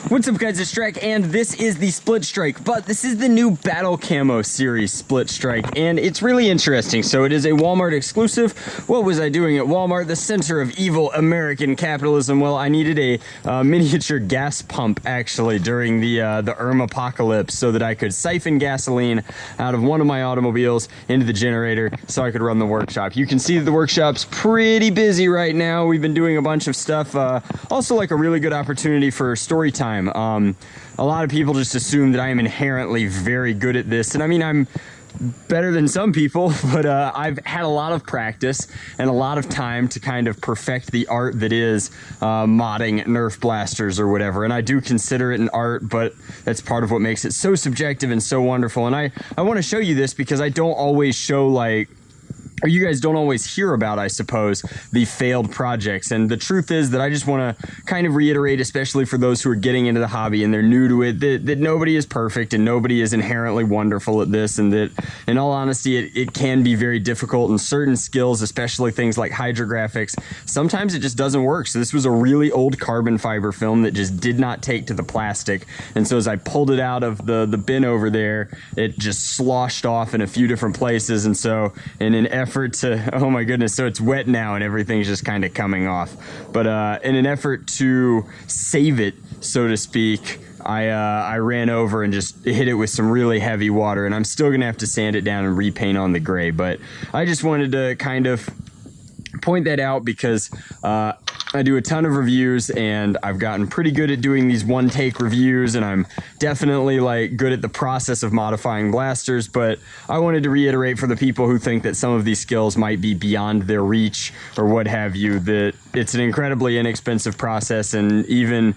What's up guys, it's Drac, and this is the SplitStrike, but this is the new Battle-Camo series SplitStrike, and it's really interesting. So it is a Walmart exclusive. What was I doing at Walmart, the center of evil American capitalism? Well, I needed a miniature gas pump, actually, during the apocalypse, so that I could siphon gasoline out of one of my automobiles into the generator so I could run the workshop. You can see that the workshop's pretty busy right now. We've been doing a bunch of stuff, also like a really good opportunity for story time. A lot of people just assume that I am inherently very good at this, and I mean, I'm better than some people, but I've had a lot of practice and a lot of time to kind of perfect the art that is modding Nerf blasters or whatever, and I do consider it an art, but that's part of what makes it so subjective and so wonderful. And I want to show you this because I don't always show, like, or you guys don't always hear about, I suppose, the failed projects. And the truth is that I just want to kind of reiterate, especially for those who are getting into the hobby and they're new to it, that nobody is perfect and nobody is inherently wonderful at this, and that, in all honesty, it can be very difficult, and certain skills, especially things like hydrographics, sometimes it just doesn't work. So this was a really old carbon fiber film that just did not take to the plastic, and so as I pulled it out of the bin over there, it just sloshed off in a few different places. And so in an effort to, oh my goodness, so it's wet now and everything's just kind of coming off, but in an effort to save it, so to speak, I ran over and just hit it with some really heavy water, and I'm still gonna have to sand it down and repaint on the gray. But I just wanted to kind of point that out because I do a ton of reviews, and I've gotten pretty good at doing these one-take reviews, and I'm definitely like good at the process of modifying blasters. But I wanted to reiterate for the people who think that some of these skills might be beyond their reach or what have you, that it's an incredibly inexpensive process, and even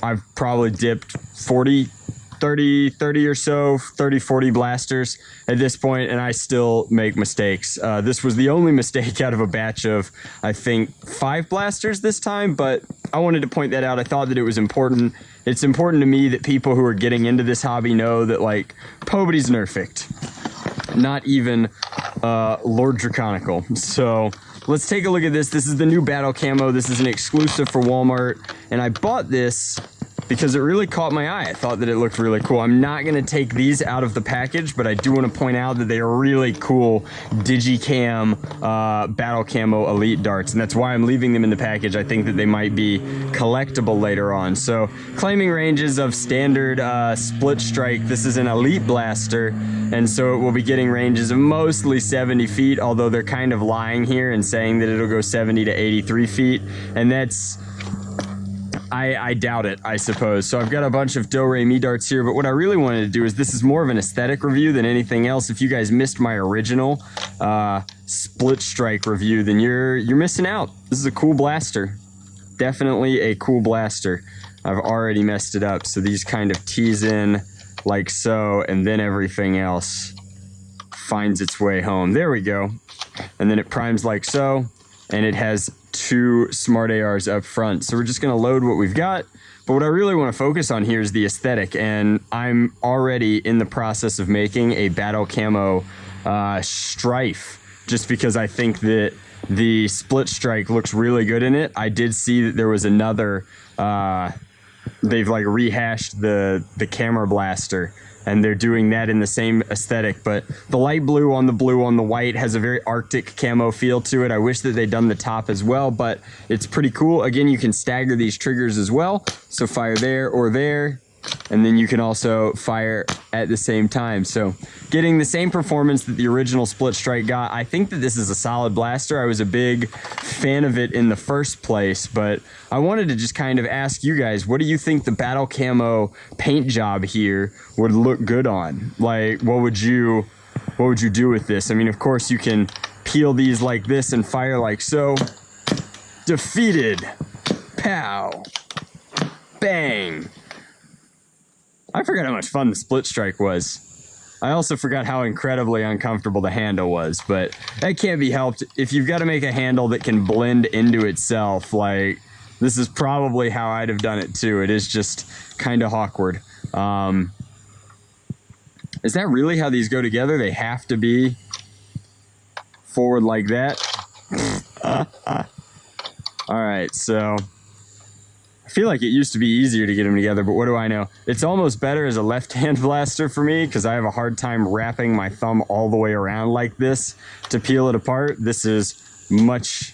I've probably dipped 30 or so, 30, 40 blasters at this point, and I still make mistakes. This was the only mistake out of a batch of, I think, 5 blasters this time, but I wanted to point that out. I thought that it was important. It's important to me that people who are getting into this hobby know that, like, nobody's nerfed. Not even LordDraconical. So let's take a look at this. This is the new Battle-Camo. This is an exclusive for Walmart, and I bought this because it really caught my eye. I thought that it looked really cool. I'm not gonna take these out of the package, but I do wanna point out that they are really cool Digicam Battle-Camo Elite darts, and that's why I'm leaving them in the package. I think that they might be collectible later on. So, claiming ranges of standard SplitStrike, this is an Elite blaster, and so it will be getting ranges of mostly 70 feet, although they're kind of lying here and saying that it'll go 70 to 83 feet, and that's, I doubt it, I suppose. So I've got a bunch of Do-Re-Mi darts here, but what I really wanted to do is, this is more of an aesthetic review than anything else. If you guys missed my original SplitStrike review, then you're missing out. This is a cool blaster. Definitely a cool blaster. I've already messed it up, so these kind of tease in like so, and then everything else finds its way home. There we go. And then it primes like so, and it has 2 smart ARs up front. So we're just going to load what we've got. But what I really want to focus on here is the aesthetic, and I'm already in the process of making a Battle-Camo Strife, just because I think that the SplitStrike looks really good in it. I did see that there was another, they've like rehashed the camera blaster, and they're doing that in the same aesthetic, but the light blue on the white has a very Arctic camo feel to it. I wish that they'd done the top as well, but it's pretty cool. Again, you can stagger these triggers as well, so fire there or there, and then you can also fire at the same time. So getting the same performance that the original SplitStrike got. I think that this is a solid blaster. I was a big fan of it in the first place, but I wanted to just kind of ask you guys, what do you think the Battle-Camo paint job here would look good on? Like, what would you do with this? I mean, of course you can peel these like this and fire like so. Defeated. Pow. Bang. I forgot how much fun the SplitStrike was. I also forgot how incredibly uncomfortable the handle was, but that can't be helped. If you've got to make a handle that can blend into itself, like, this is probably how I'd have done it too. It is just kind of awkward. Is that really how these go together? They have to be forward like that? All right, so I feel like it used to be easier to get them together, but what do I know? It's almost better as a left-hand blaster for me because I have a hard time wrapping my thumb all the way around like this to peel it apart. This is much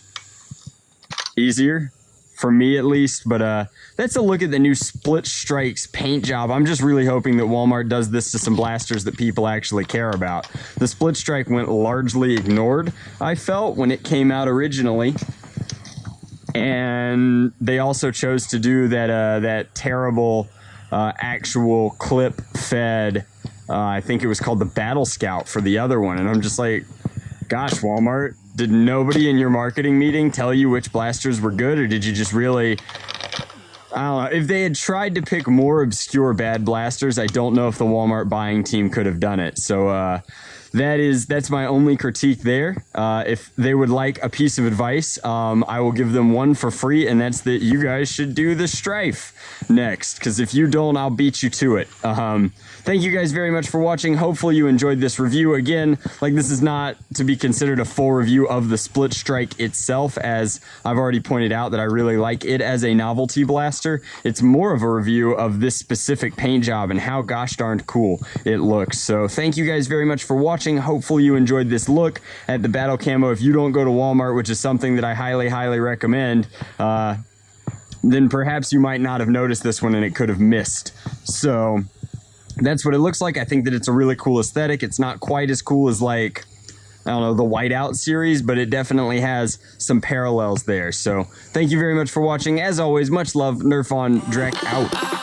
easier for me at least, but that's a look at the new SplitStrike's paint job. I'm just really hoping that Walmart does this to some blasters that people actually care about. The SplitStrike went largely ignored, I felt, when it came out originally. And they also chose to do that terrible actual clip fed, I think it was called the Battle Scout for the other one. And I'm just like, gosh, Walmart, did nobody in your marketing meeting tell you which blasters were good? Or did you just really, I don't know. If they had tried to pick more obscure bad blasters, I don't know if the Walmart buying team could have done it. So that's my only critique there. If they would like a piece of advice, I will give them one for free, and that's that you guys should do the Strife next, because if you don't, I'll beat you to it. Thank you guys very much for watching. Hopefully you enjoyed this review. Again, like, this is not to be considered a full review of the SplitStrike itself, as I've already pointed out that I really like it as a novelty blaster. It's more of a review of this specific paint job and how gosh darned cool it looks. So thank you guys very much for watching. Hopefully you enjoyed this look at the Battle-Camo. If you don't go to Walmart, which is something that I highly recommend, then perhaps you might not have noticed this one and it could have missed. So that's what it looks like. I think that it's a really cool aesthetic. It's not quite as cool as, like, I don't know, the Whiteout series, but it definitely has some parallels there. So thank you very much for watching. As always, much love. Nerf on. Drac out.